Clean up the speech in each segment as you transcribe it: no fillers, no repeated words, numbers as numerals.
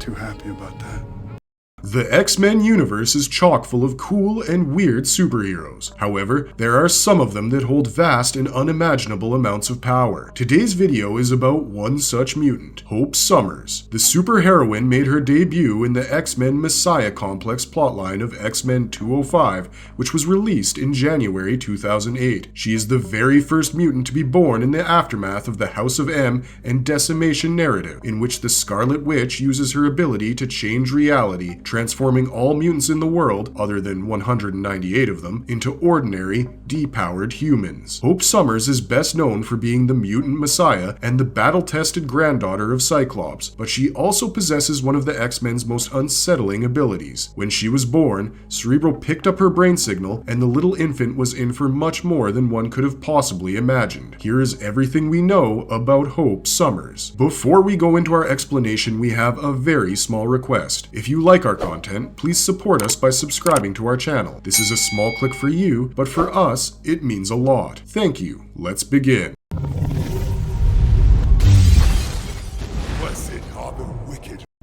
too happy about that. The X-Men universe is chock full of cool and weird superheroes. However, there are some of them that hold vast and unimaginable amounts of power. Today's video is about one such mutant, Hope Summers. The superheroine made her debut in the X-Men Messiah Complex plotline of X-Men 205, which was released in January 2008. She is the very first mutant to be born in the aftermath of the House of M and Decimation narrative, in which the Scarlet Witch uses her ability to change reality, transforming all mutants in the world, other than 198 of them, into ordinary, depowered humans. Hope Summers is best known for being the mutant messiah and the battle-tested granddaughter of Cyclops, but she also possesses one of the X-Men's most unsettling abilities. When she was born, Cerebro picked up her brain signal, and the little infant was in for much more than one could have possibly imagined. Here is everything we know about Hope Summers. Before we go into our explanation, we have a very small request. If you like our content, please support us by subscribing to our channel. This is a small click for you, but for us, it means a lot. Thank you. Let's begin.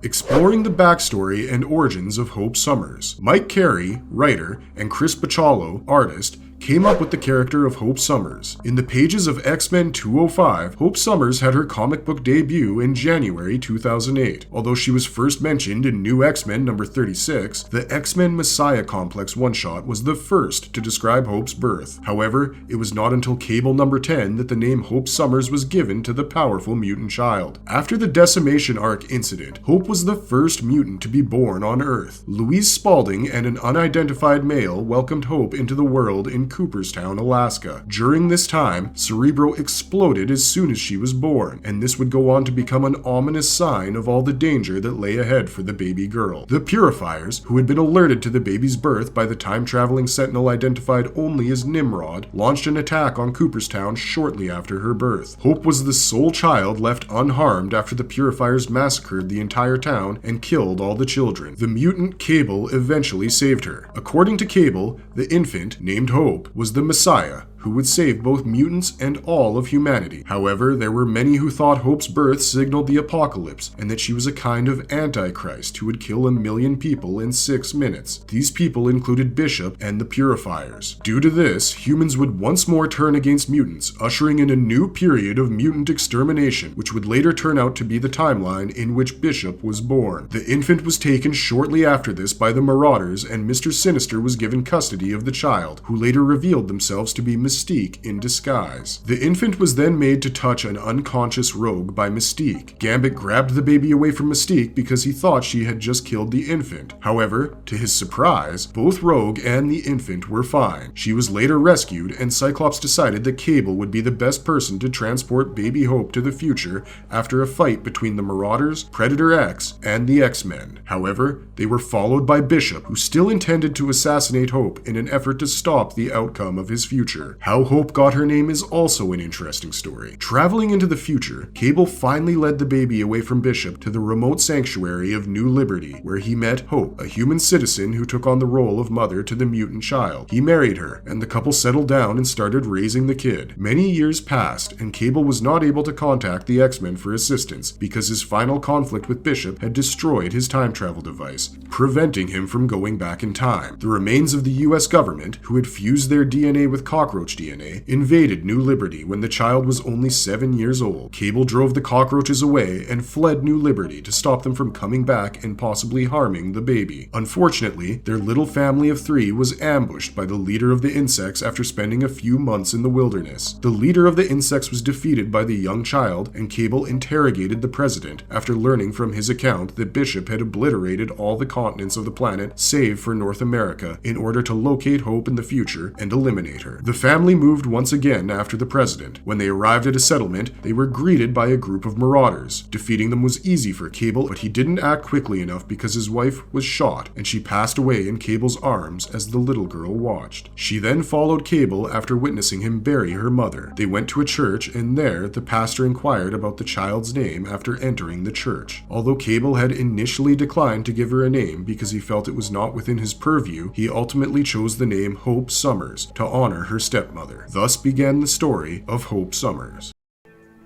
Exploring the backstory and origins of Hope Summers. Mike Carey, writer, and Chris Bachalo, artist, came up with the character of Hope Summers. In the pages of X-Men 205, Hope Summers had her comic book debut in January 2008. Although she was first mentioned in New X-Men number 36, the X-Men Messiah Complex one-shot was the first to describe Hope's birth. However, it was not until Cable number 10 that the name Hope Summers was given to the powerful mutant child. After the Decimation Arc incident, Hope was the first mutant to be born on Earth. Louise Spaulding and an unidentified male welcomed Hope into the world in Cooperstown, Alaska. During this time, Cerebro exploded as soon as she was born, and this would go on to become an ominous sign of all the danger that lay ahead for the baby girl. The Purifiers, who had been alerted to the baby's birth by the time-traveling sentinel identified only as Nimrod, launched an attack on Cooperstown shortly after her birth. Hope was the sole child left unharmed after the Purifiers massacred the entire town and killed all the children. The mutant Cable eventually saved her. According to Cable, the infant, named Hope, was the Messiah, who would save both mutants and all of humanity. However, there were many who thought Hope's birth signaled the apocalypse, and that she was a kind of antichrist who would kill 1 million people in 6 minutes. These people included Bishop and the Purifiers. Due to this, humans would once more turn against mutants, ushering in a new period of mutant extermination, which would later turn out to be the timeline in which Bishop was born. The infant was taken shortly after this by the Marauders, and Mr. Sinister was given custody of the child, who later revealed themselves to be Mystique in disguise. The infant was then made to touch an unconscious Rogue by Mystique. Gambit grabbed the baby away from Mystique because he thought she had just killed the infant. However, to his surprise, both Rogue and the infant were fine. She was later rescued, and Cyclops decided that Cable would be the best person to transport baby Hope to the future after a fight between the Marauders, Predator X, and the X-Men. However, they were followed by Bishop, who still intended to assassinate Hope in an effort to stop the outcome of his future. How Hope got her name is also an interesting story. Traveling into the future, Cable finally led the baby away from Bishop to the remote sanctuary of New Liberty, where he met Hope, a human citizen who took on the role of mother to the mutant child. He married her, and the couple settled down and started raising the kid. Many years passed, and Cable was not able to contact the X-Men for assistance because his final conflict with Bishop had destroyed his time travel device, preventing him from going back in time. The remains of the US government, who had fused their DNA with cockroach DNA, invaded New Liberty when the child was only 7 years old. Cable drove the cockroaches away and fled New Liberty to stop them from coming back and possibly harming the baby. Unfortunately, their little family of 3 was ambushed by the leader of the insects after spending a few months in the wilderness. The leader of the insects was defeated by the young child, and Cable interrogated the president after learning from his account that Bishop had obliterated all the continents of the planet save for North America in order to locate Hope in the future and eliminate her. The family moved once again after the president. When they arrived at a settlement, they were greeted by a group of marauders. Defeating them was easy for Cable, but he didn't act quickly enough because his wife was shot, and she passed away in Cable's arms as the little girl watched. She then followed Cable after witnessing him bury her mother. They went to a church, and there the pastor inquired about the child's name after entering the church. Although Cable had initially declined to give her a name because he felt it was not within his purview, he ultimately chose the name Hope Summers to honor her stepmother. Thus began the story of Hope Summers.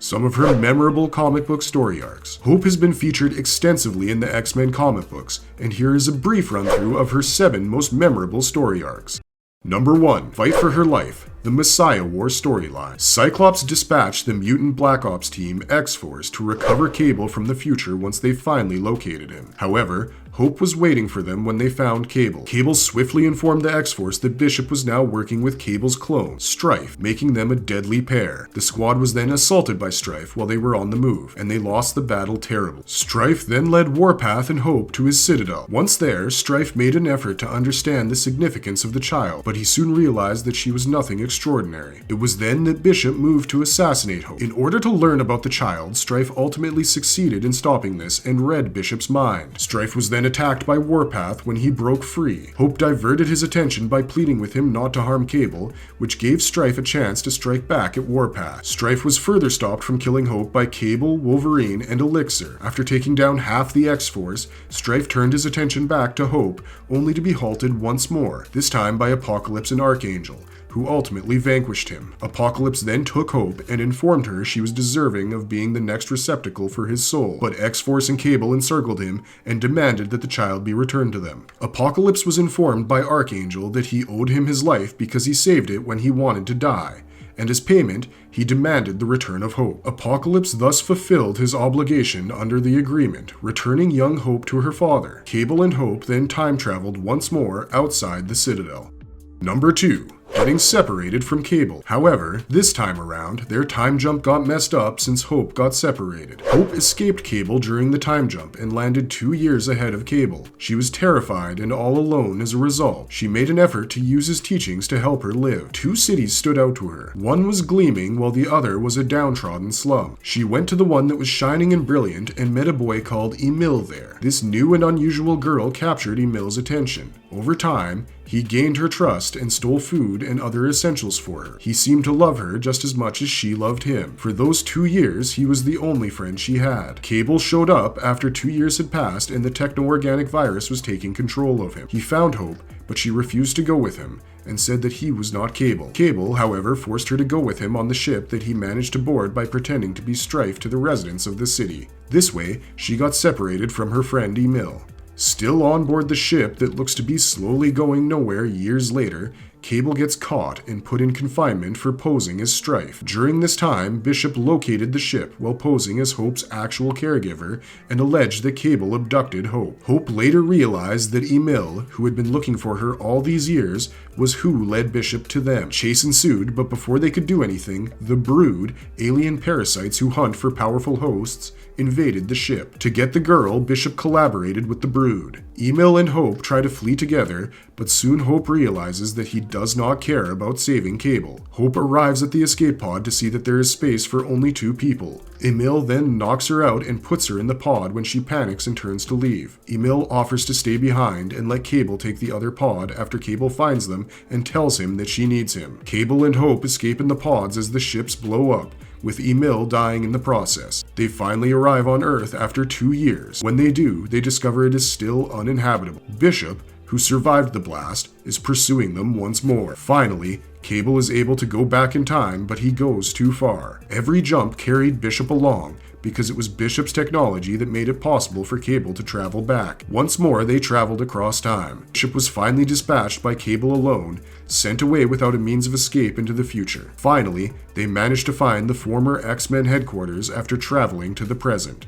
Some of her memorable comic book story arcs. Hope has been featured extensively in the X-Men comic books, and here is a brief run-through of her 7 most memorable story arcs. Number 1. Fight for Her Life, the Messiah War storyline. Cyclops dispatched the mutant Black Ops team X-Force to recover Cable from the future once they finally located him. However, Hope was waiting for them when they found Cable. Cable swiftly informed the X-Force that Bishop was now working with Cable's clone, Strife, making them a deadly pair. The squad was then assaulted by Strife while they were on the move, and they lost the battle terribly. Strife then led Warpath and Hope to his citadel. Once there, Strife made an effort to understand the significance of the child, but he soon realized that she was nothing extraordinary. It was then that Bishop moved to assassinate Hope. In order to learn about the child, Strife ultimately succeeded in stopping this and read Bishop's mind. Strife was then attacked by Warpath when he broke free. Hope diverted his attention by pleading with him not to harm Cable, which gave Strife a chance to strike back at Warpath. Strife was further stopped from killing Hope by Cable, Wolverine, and Elixir. After taking down half the X-Force, Strife turned his attention back to Hope, only to be halted once more, this time by Apocalypse and Archangel, who ultimately vanquished him. Apocalypse then took Hope and informed her she was deserving of being the next receptacle for his soul, but X-Force and Cable encircled him and demanded that the child be returned to them. Apocalypse was informed by Archangel that he owed him his life because he saved it when he wanted to die, and as payment, he demanded the return of Hope. Apocalypse thus fulfilled his obligation under the agreement, returning young Hope to her father. Cable and Hope then time-traveled once more outside the Citadel. Number 2. Getting separated from Cable. However, this time around, their time jump got messed up since Hope got separated. Hope escaped Cable during the time jump and landed 2 years ahead of Cable. She was terrified and all alone as a result. She made an effort to use his teachings to help her live. 2 cities stood out to her. One was gleaming while the other was a downtrodden slum. She went to the one that was shining and brilliant and met a boy called Emil there. This new and unusual girl captured Emil's attention. Over time, he gained her trust and stole food and other essentials for her. He seemed to love her just as much as she loved him. For those 2 years, he was the only friend she had. Cable showed up after 2 years had passed and the techno-organic virus was taking control of him. He found Hope, but she refused to go with him and said that he was not Cable. Cable, however, forced her to go with him on the ship that he managed to board by pretending to be Strife to the residents of the city. This way, she got separated from her friend Emil. Still on board the ship that looks to be slowly going nowhere years later, Cable gets caught and put in confinement for posing as Strife. During this time, Bishop located the ship while posing as Hope's actual caregiver and alleged that Cable abducted Hope. Hope later realized that Emil, who had been looking for her all these years, was who led Bishop to them. Chase ensued, but before they could do anything, the Brood, alien parasites who hunt for powerful hosts, invaded the ship. To get the girl, Bishop collaborated with the Brood. Emil and Hope try to flee together, but soon Hope realizes that he does not care about saving Cable. Hope arrives at the escape pod to see that there is space for only 2 people. Emil then knocks her out and puts her in the pod when she panics and turns to leave. Emil offers to stay behind and let Cable take the other pod after Cable finds them and tells him that she needs him. Cable and Hope escape in the pods as the ships blow up, with Emil dying in the process. They finally arrive on Earth after 2 years. When they do, they discover it is still uninhabitable. Bishop, who survived the blast, is pursuing them once more. Finally, Cable is able to go back in time, but he goes too far. Every jump carried Bishop along, because it was Bishop's technology that made it possible for Cable to travel back. Once more, they traveled across time. Bishop was finally dispatched by Cable alone, sent away without a means of escape into the future. Finally, they managed to find the former X-Men headquarters after traveling to the present.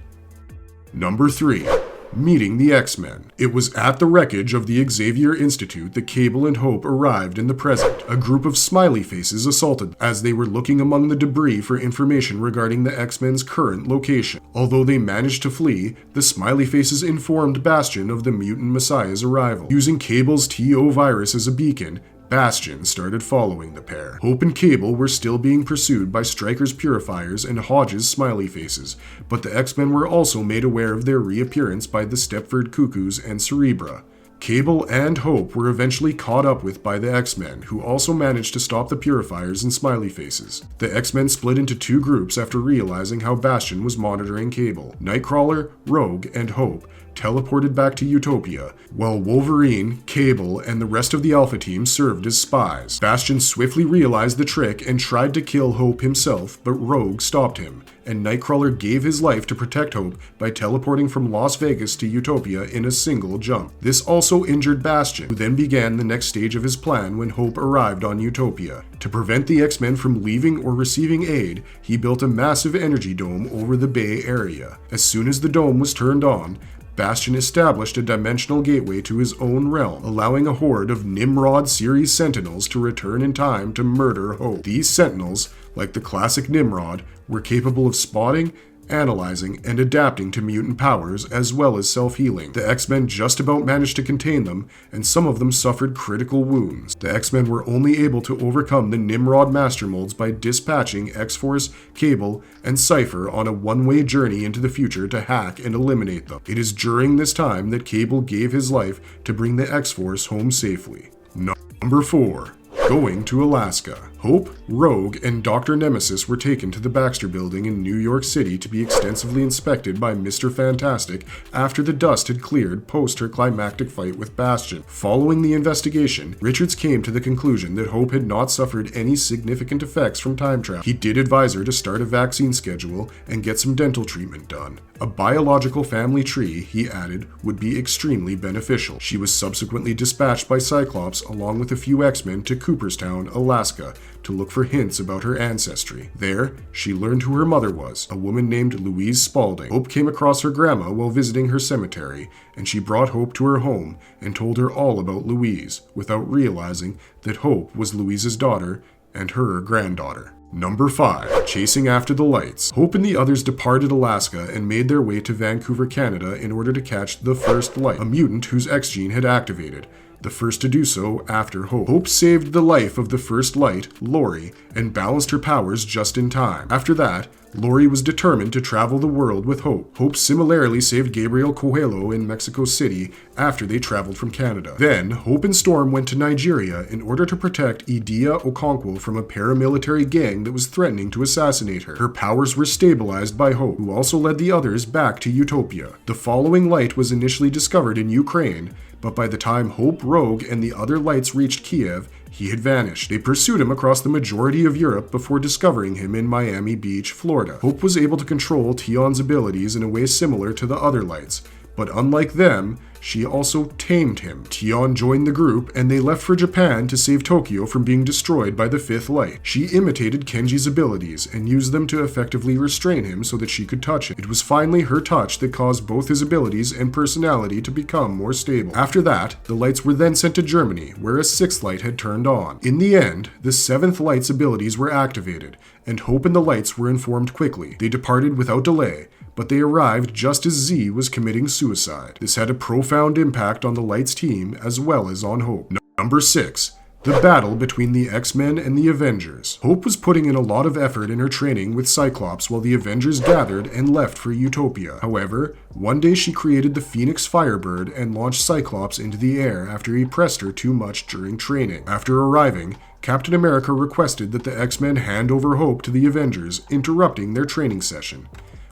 Number 3. Meeting the X-Men. It was at the wreckage of the Xavier Institute that Cable and Hope arrived in the present. A group of smiley faces assaulted as they were looking among the debris for information regarding the X-Men's current location. Although they managed to flee, the smiley faces informed Bastion of the mutant Messiah's arrival. Using Cable's TO virus as a beacon, Bastion started following the pair. Hope and Cable were still being pursued by Stryker's Purifiers and Hodge's Smiley Faces, but the X-Men were also made aware of their reappearance by the Stepford Cuckoos and Cerebra. Cable and Hope were eventually caught up with by the X-Men, who also managed to stop the Purifiers and Smiley Faces. The X-Men split into two groups after realizing how Bastion was monitoring Cable. Nightcrawler, Rogue, and Hope teleported back to Utopia, while Wolverine, Cable, and the rest of the Alpha team served as spies. Bastion swiftly realized the trick and tried to kill Hope himself, but Rogue stopped him, and Nightcrawler gave his life to protect Hope by teleporting from Las Vegas to Utopia in a single jump. This also injured Bastion, who then began the next stage of his plan when Hope arrived on Utopia. To prevent the X-Men from leaving or receiving aid, he built a massive energy dome over the Bay Area. As soon as the dome was turned on, Bastion established a dimensional gateway to his own realm, allowing a horde of Nimrod series Sentinels to return in time to murder Hope. These Sentinels, like the classic Nimrod, were capable of spotting, analyzing, and adapting to mutant powers, as well as self-healing. The X-Men just about managed to contain them, and some of them suffered critical wounds. The X-Men were only able to overcome the Nimrod Master Molds by dispatching X-Force, Cable, and Cypher on a one-way journey into the future to hack and eliminate them. It is during this time that Cable gave his life to bring the X-Force home safely. Number 4. Going to Alaska. Hope, Rogue, and Dr. Nemesis were taken to the Baxter Building in New York City to be extensively inspected by Mr. Fantastic after the dust had cleared post her climactic fight with Bastion. Following the investigation, Richards came to the conclusion that Hope had not suffered any significant effects from time travel. He did advise her to start a vaccine schedule and get some dental treatment done. A biological family tree, he added, would be extremely beneficial. She was subsequently dispatched by Cyclops along with a few X-Men to Cooperstown, Alaska, to look for hints about her ancestry. There, she learned who her mother was, a woman named Louise Spaulding. Hope came across her grandma while visiting her cemetery, and she brought Hope to her home and told her all about Louise, without realizing that Hope was Louise's daughter and her granddaughter. Number 5. Chasing after the lights. Hope and the others departed Alaska and made their way to Vancouver, Canada in order to catch the First Light, a mutant whose X-gene had activated. The first to do so after Hope. Hope saved the life of the First Light, Lori, and balanced her powers just in time. After that, Lori was determined to travel the world with Hope. Hope similarly saved Gabriel Coelho in Mexico City after they traveled from Canada. Then, Hope and Storm went to Nigeria in order to protect Idea Okonkwo from a paramilitary gang that was threatening to assassinate her. Her powers were stabilized by Hope, who also led the others back to Utopia. The following light was initially discovered in Ukraine, but by the time Hope, Rogue, and the other lights reached Kiev, he had vanished. They pursued him across the majority of Europe before discovering him in Miami Beach, Florida. Hope was able to control Tion's abilities in a way similar to the other lights, but unlike them, she also tamed him. Tion joined the group, and they left for Japan to save Tokyo from being destroyed by the Fifth Light. She imitated Kenji's abilities and used them to effectively restrain him so that she could touch him. It was finally her touch that caused both his abilities and personality to become more stable. After that, the lights were then sent to Germany, where a sixth light had turned on. In the end, the seventh light's abilities were activated, and Hope and the lights were informed quickly. They departed without delay, but they arrived just as Z was committing suicide. This had a profound impact on the Lights team as well as on Hope. Number 6. The battle between the X-Men and the Avengers. Hope was putting in a lot of effort in her training with Cyclops while the Avengers gathered and left for Utopia. However, one day she created the Phoenix Firebird and launched Cyclops into the air after he pressed her too much during training. After arriving, Captain America requested that the X-Men hand over Hope to the Avengers, interrupting their training session.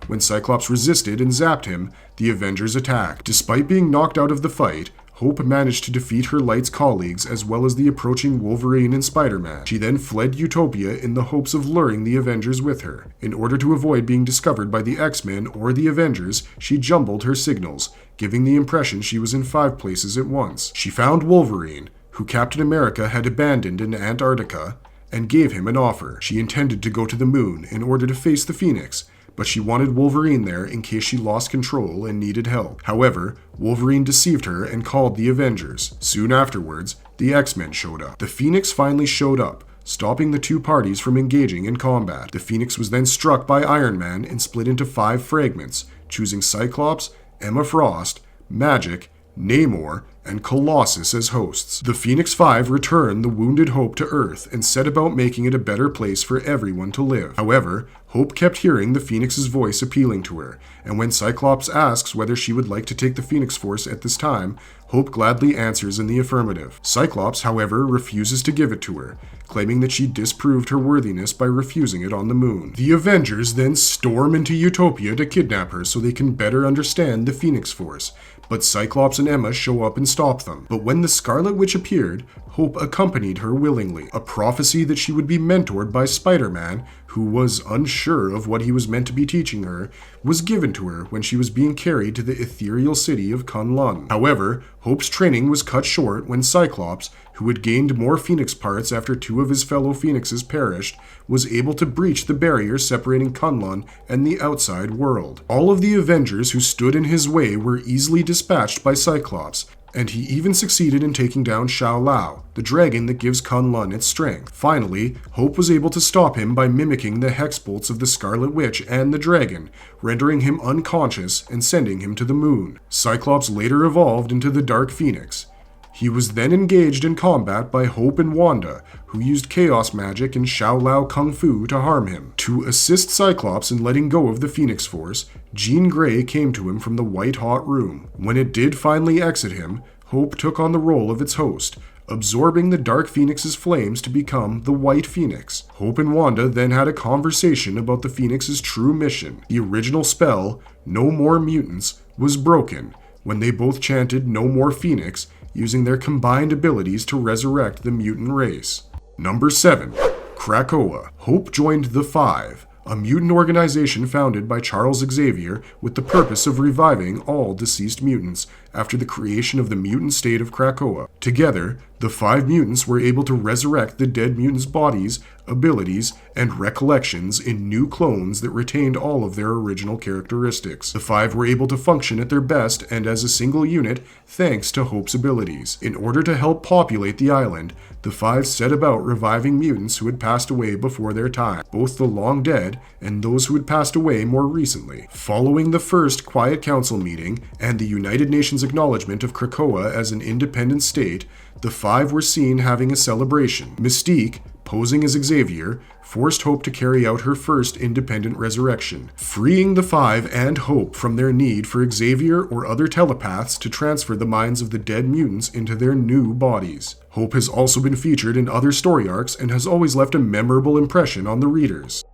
When Cyclops resisted and zapped him, the Avengers attacked. Despite being knocked out of the fight, Hope managed to defeat her Lights colleagues as well as the approaching Wolverine and Spider-Man. She then fled Utopia in the hopes of luring the Avengers with her. In order to avoid being discovered by the X-Men or the Avengers, she jumbled her signals, giving the impression she was in 5 places at once. She found Wolverine, who Captain America had abandoned in Antarctica, and gave him an offer. She intended to go to the moon in order to face the Phoenix, but she wanted Wolverine there in case she lost control and needed help. However, Wolverine deceived her and called the Avengers. Soon afterwards, the X-Men showed up. The Phoenix finally showed up, stopping the two parties from engaging in combat. The Phoenix was then struck by Iron Man and split into 5 fragments, choosing Cyclops, Emma Frost, Magic, Namor, and Colossus as hosts. The Phoenix Five return the wounded Hope to Earth and set about making it a better place for everyone to live. However, Hope kept hearing the Phoenix's voice appealing to her, and when Cyclops asks whether she would like to take the Phoenix Force at this time, Hope gladly answers in the affirmative. Cyclops, however, refuses to give it to her, claiming that she disproved her worthiness by refusing it on the moon. The Avengers then storm into Utopia to kidnap her so they can better understand the Phoenix Force, but Cyclops and Emma show up and stop them. But when the Scarlet Witch appeared, Hope accompanied her willingly. A prophecy that she would be mentored by Spider-Man, who was unsure of what he was meant to be teaching her, was given to her when she was being carried to the ethereal city of Kunlun. However, Hope's training was cut short when Cyclops, who had gained more Phoenix parts after 2 of his fellow Phoenixes perished, was able to breach the barrier separating Kunlun and the outside world. All of the Avengers who stood in his way were easily dispatched by Cyclops, and he even succeeded in taking down Shao Lao, the dragon that gives Kunlun its strength. Finally, Hope was able to stop him by mimicking the hex bolts of the Scarlet Witch and the dragon, rendering him unconscious and sending him to the moon. Cyclops later evolved into the Dark Phoenix. He was then engaged in combat by Hope and Wanda, who used chaos magic and Shao Lao Kung Fu to harm him. To assist Cyclops in letting go of the Phoenix Force, Jean Grey came to him from the white-hot room. When it did finally exit him, Hope took on the role of its host, absorbing the Dark Phoenix's flames to become the White Phoenix. Hope and Wanda then had a conversation about the Phoenix's true mission. The original spell, No More Mutants, was broken when they both chanted No More Phoenix, using their combined abilities to resurrect the mutant race. Number 7. Krakoa. Hope joined the Five, a mutant organization founded by Charles Xavier with the purpose of reviving all deceased mutants after the creation of the mutant state of Krakoa. Together, the 5 mutants were able to resurrect the dead mutants' bodies, abilities, and recollections in new clones that retained all of their original characteristics. The 5 were able to function at their best and as a single unit thanks to Hope's abilities. In order to help populate the island, the 5 set about reviving mutants who had passed away before their time, both the long dead and those who had passed away more recently. Following the first Quiet Council meeting and the United Nations acknowledgement of Krakoa as an independent state, the 5 were seen having a celebration. Mystique, posing as Xavier, forced Hope to carry out her first independent resurrection, freeing the 5 and Hope from their need for Xavier or other telepaths to transfer the minds of the dead mutants into their new bodies. Hope has also been featured in other story arcs and has always left a memorable impression on the readers.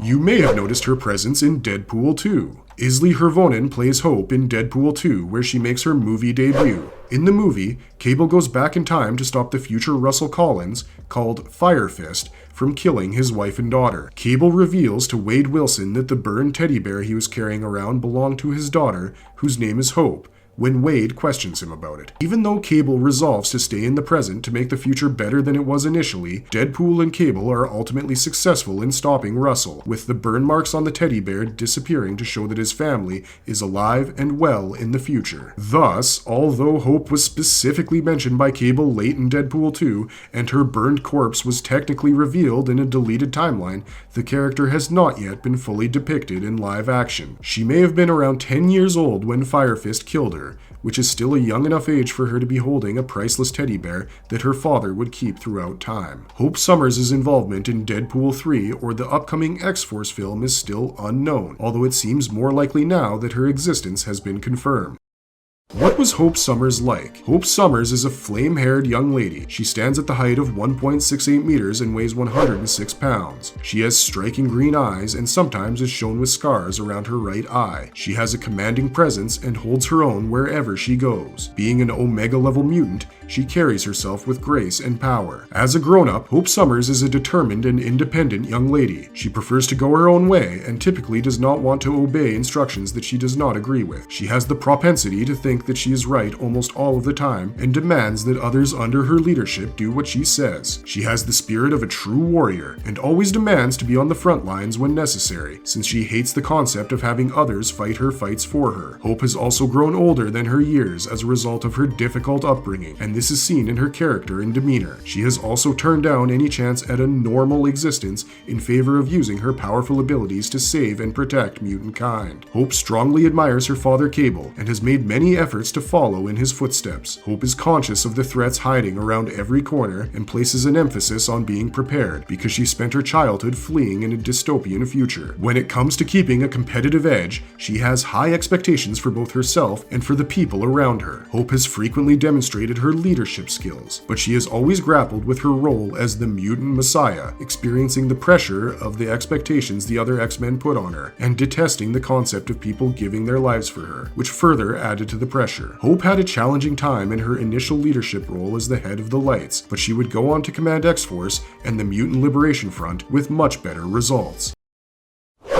You may have noticed her presence in Deadpool 2. Isley Hervonen plays Hope in Deadpool 2, where she makes her movie debut. In the movie, Cable goes back in time to stop the future Russell Collins, called Fire Fist, from killing his wife and daughter. Cable reveals to Wade Wilson that the burned teddy bear he was carrying around belonged to his daughter, whose name is Hope, when Wade questions him about it. Even though Cable resolves to stay in the present to make the future better than it was initially, Deadpool and Cable are ultimately successful in stopping Russell, with the burn marks on the teddy bear disappearing to show that his family is alive and well in the future. Thus, although Hope was specifically mentioned by Cable late in Deadpool 2, and her burned corpse was technically revealed in a deleted timeline, the character has not yet been fully depicted in live action. She may have been around 10 years old when Fire Fist killed her, which is still a young enough age for her to be holding a priceless teddy bear that her father would keep throughout time. Hope Summers' involvement in Deadpool 3 or the upcoming X-Force film is still unknown, although it seems more likely now that her existence has been confirmed. What was Hope Summers like? Hope Summers is a flame-haired young lady. She stands at the height of 1.68 meters and weighs 106 pounds. She has striking green eyes and sometimes is shown with scars around her right eye. She has a commanding presence and holds her own wherever she goes. Being an Omega-level mutant, she carries herself with grace and power. As a grown-up, Hope Summers is a determined and independent young lady. She prefers to go her own way and typically does not want to obey instructions that she does not agree with. She has the propensity to think that she is right almost all of the time and demands that others under her leadership do what she says. She has the spirit of a true warrior and always demands to be on the front lines when necessary, since she hates the concept of having others fight her fights for her. Hope has also grown older than her years as a result of her difficult upbringing, and this is seen in her character and demeanor. She has also turned down any chance at a normal existence in favor of using her powerful abilities to save and protect mutant kind. Hope strongly admires her father Cable and has made many efforts to follow in his footsteps. Hope is conscious of the threats hiding around every corner and places an emphasis on being prepared because she spent her childhood fleeing in a dystopian future. When it comes to keeping a competitive edge, she has high expectations for both herself and for the people around her. Hope has frequently demonstrated her leadership skills, but she has always grappled with her role as the mutant messiah, experiencing the pressure of the expectations the other X-Men put on her, and detesting the concept of people giving their lives for her, which further added to the pressure. Hope had a challenging time in her initial leadership role as the head of the Lights, but she would go on to command X-Force and the Mutant Liberation Front with much better results.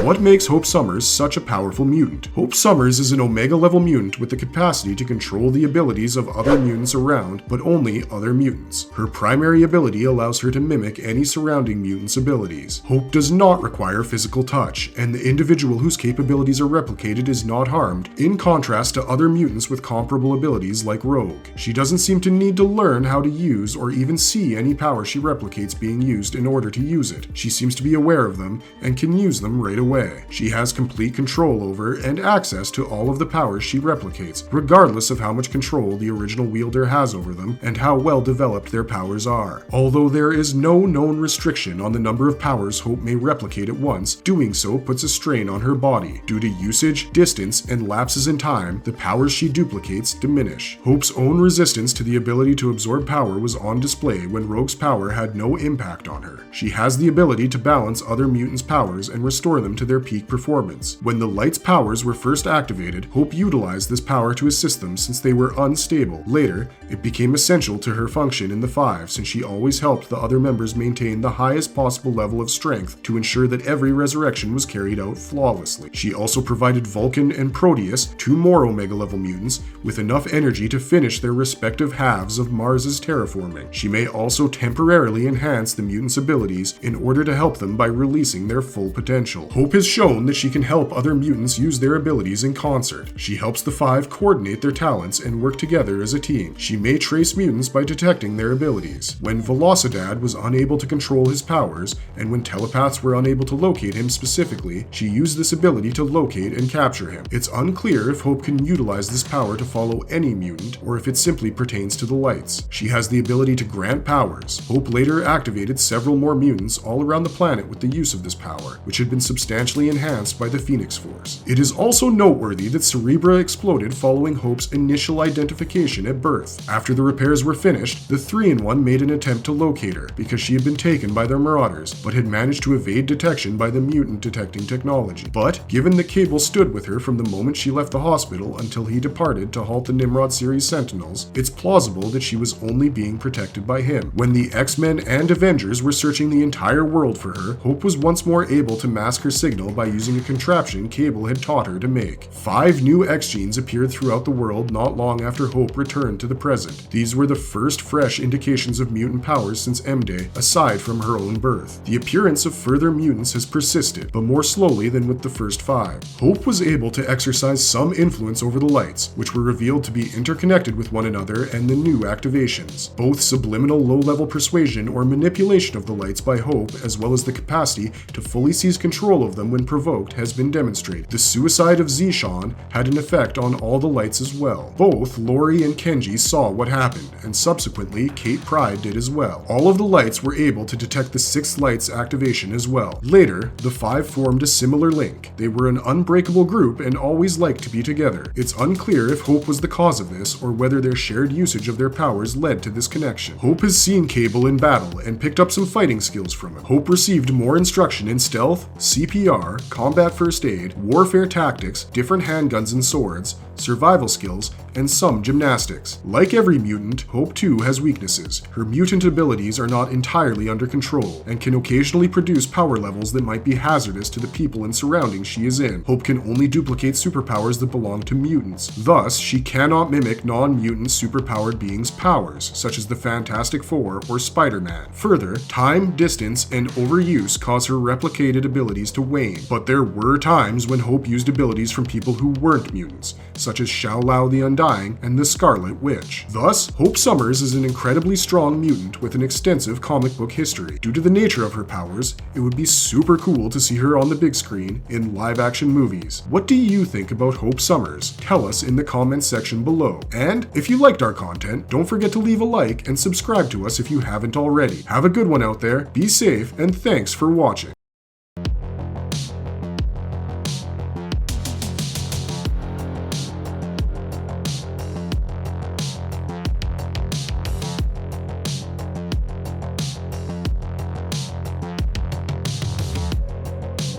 What makes Hope Summers such a powerful mutant? Hope Summers is an Omega-level mutant with the capacity to control the abilities of other mutants around, but only other mutants. Her primary ability allows her to mimic any surrounding mutant's abilities. Hope does not require physical touch, and the individual whose capabilities are replicated is not harmed, in contrast to other mutants with comparable abilities like Rogue. She doesn't seem to need to learn how to use or even see any power she replicates being used in order to use it. She seems to be aware of them and can use them right away. She has complete control over and access to all of the powers she replicates, regardless of how much control the original wielder has over them and how well developed their powers are. Although there is no known restriction on the number of powers Hope may replicate at once, doing so puts a strain on her body. Due to usage, distance, and lapses in time, the powers she duplicates diminish. Hope's own resistance to the ability to absorb power was on display when Rogue's power had no impact on her. She has the ability to balance other mutants' powers and restore them to their peak performance. When the Light's powers were first activated, Hope utilized this power to assist them since they were unstable. Later, it became essential to her function in the Five since she always helped the other members maintain the highest possible level of strength to ensure that every resurrection was carried out flawlessly. She also provided Vulcan and Proteus, two more Omega-level mutants, with enough energy to finish their respective halves of Mars's terraforming. She may also temporarily enhance the mutants' abilities in order to help them by releasing their full potential. Hope has shown that she can help other mutants use their abilities in concert. She helps the Five coordinate their talents and work together as a team. She may trace mutants by detecting their abilities. When Velocidad was unable to control his powers, and when telepaths were unable to locate him specifically, she used this ability to locate and capture him. It's unclear if Hope can utilize this power to follow any mutant, or if it simply pertains to the Lights. She has the ability to grant powers. Hope later activated several more mutants all around the planet with the use of this power, which had been substantially enhanced by the Phoenix Force. It is also noteworthy that Cerebra exploded following Hope's initial identification at birth. After the repairs were finished, the 3-in-1 made an attempt to locate her because she had been taken by their marauders, but had managed to evade detection by the mutant detecting technology. But, given that Cable stood with her from the moment she left the hospital until he departed to halt the Nimrod series Sentinels, it's plausible that she was only being protected by him. When the X-Men and Avengers were searching the entire world for her, Hope was once more able to mask her signal by using a contraption Cable had taught her to make. 5 new X-genes appeared throughout the world not long after Hope returned to the present. These were the first fresh indications of mutant powers since M-Day, aside from her own birth. The appearance of further mutants has persisted, but more slowly than with the first 5. Hope was able to exercise some influence over the Lights, which were revealed to be interconnected with one another and the new activations. Both subliminal low-level persuasion or manipulation of the Lights by Hope, as well as the capacity to fully seize control of them when provoked, has been demonstrated. The suicide of Zishan had an effect on all the Lights as well. Both Lori and Kenji saw what happened, and subsequently Kate Pryde did as well. All of the Lights were able to detect the 6th Light's activation as well. Later, the 5 formed a similar link. They were an unbreakable group and always liked to be together. It's unclear if Hope was the cause of this or whether their shared usage of their powers led to this connection. Hope has seen Cable in battle and picked up some fighting skills from him. Hope received more instruction in stealth, CPR, combat first aid, warfare tactics, different handguns and swords, survival skills, and some gymnastics. Like every mutant, Hope too has weaknesses. Her mutant abilities are not entirely under control, and can occasionally produce power levels that might be hazardous to the people and surroundings she is in. Hope can only duplicate superpowers that belong to mutants. Thus, she cannot mimic non-mutant superpowered beings' powers, such as the Fantastic Four or Spider-Man. Further, time, distance, and overuse cause her replicated abilities to wane, but there were times when Hope used abilities from people who weren't mutants, such as Xiao Lao the Undying and the Scarlet Witch. Thus, Hope Summers is an incredibly strong mutant with an extensive comic book history. Due to the nature of her powers, it would be super cool to see her on the big screen in live-action movies. What do you think about Hope Summers? Tell us in the comments section below. And if you liked our content, don't forget to leave a like and subscribe to us if you haven't already. Have a good one out there, be safe, and thanks for watching.